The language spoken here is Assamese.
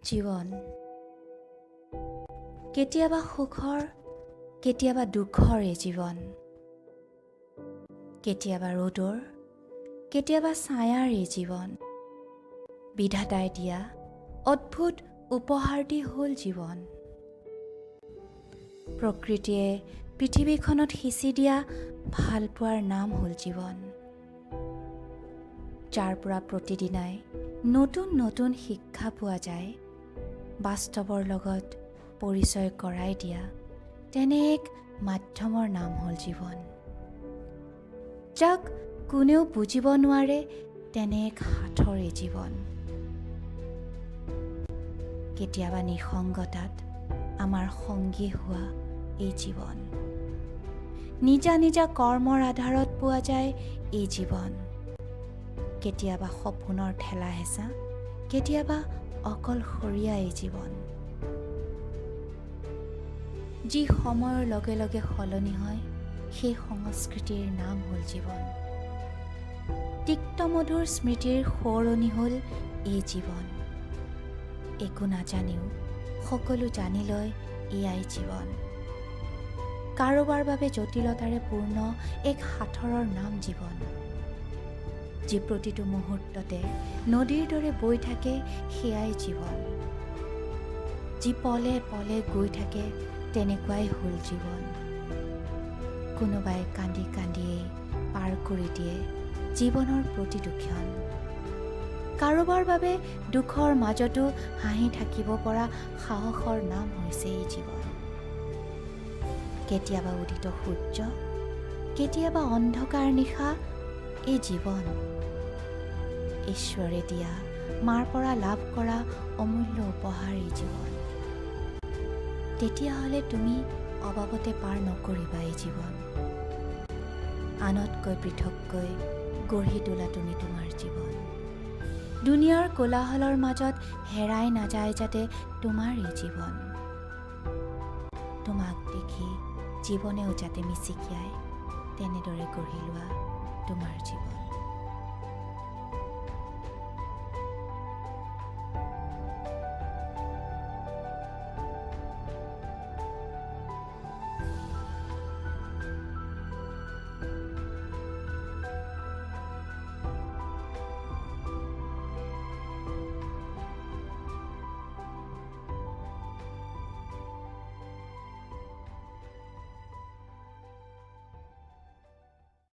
জীৱন কেতিয়াবা সুখৰ, কেতিয়াবা দুখৰ এই জীৱন। কেতিয়াবা ৰ'দৰ, কেতিয়াবা ছায়াৰ এই জীৱন। বিধাতাই দিয়া অদ্ভুত উপহাৰটি হ'ল জীৱন। প্ৰকৃতিয়ে পৃথিৱীখনত সিঁচি দিয়া ভালপোৱাৰ নাম হ'ল জীৱন, যাৰ পৰা প্ৰতিদিনাই নতুন নতুন শিক্ষা পোৱা যায়। বাস্তৱৰ লগত পৰিচয় কৰাই দিয়া তেনে এক মাধ্যমৰ নাম হ'ল জীৱন, যাক কোনেও বুজিব নোৱাৰে তেনে এক সাঁথৰ এই জীৱন। কেতিয়াবা নিসংগতাত আমাৰ সংগী হোৱা এই জীৱন, নিজা নিজা কৰ্মৰ আধাৰত পোৱা যায় এই জীৱন। কেতিয়াবা সপোনৰ ঠেলা হেঁচা, কেতিয়াবা অকলশৰীয়া এই জীৱন, যি সময়ৰ লগে লগে সলনি হয় সেই সংস্কৃতিৰ নাম হ'ল জীৱন। তিক্তমধুৰ স্মৃতিৰ সোঁৱৰণি হ'ল এই জীৱন। একো নাজানিও সকলো জানি লয় এয়াই জীৱন। কাৰোবাৰ বাবে জটিলতাৰে পূৰ্ণ এক সাঁথৰৰ নাম জীৱন, যি প্ৰতিটো মুহূৰ্ততে নদীৰ দৰে বৈ থাকে সেয়াই জীৱন। যি পলে পলে গৈ থাকে তেনেকুৱাই হ'ল জীৱন। কোনোবাই কান্দি কান্দিয়েই পাৰ কৰি দিয়ে জীৱনৰ প্ৰতিটো ক্ষণ। কাৰোবাৰ বাবে দুখৰ মাজতো হাঁহি থাকিব পৰা সাহসৰ নাম হৈছে এই জীৱন। কেতিয়াবা উদিত সূৰ্য, কেতিয়াবা অন্ধকাৰ নিশা এই জীৱন। ঈশ্বৰে দিয়া মাৰ পৰা লাভ কৰা অমূল্য উপহাৰ এই জীৱন। তেতিয়াহ'লে তুমি অবাবতে পাৰ নকৰিবা এই জীৱন। আনতকৈ পৃথককৈ গঢ়ি তোলা তুমি তোমাৰ জীৱন। দুনিয়াৰ কোলাহলৰ মাজত হেৰাই নাযায় যাতে তোমাৰ এই জীৱন। তোমাক দেখি জীৱনেও যাতে মিচিকিয়াই তেনেদৰে গঢ়ি লোৱা তোমাৰ জীৱন।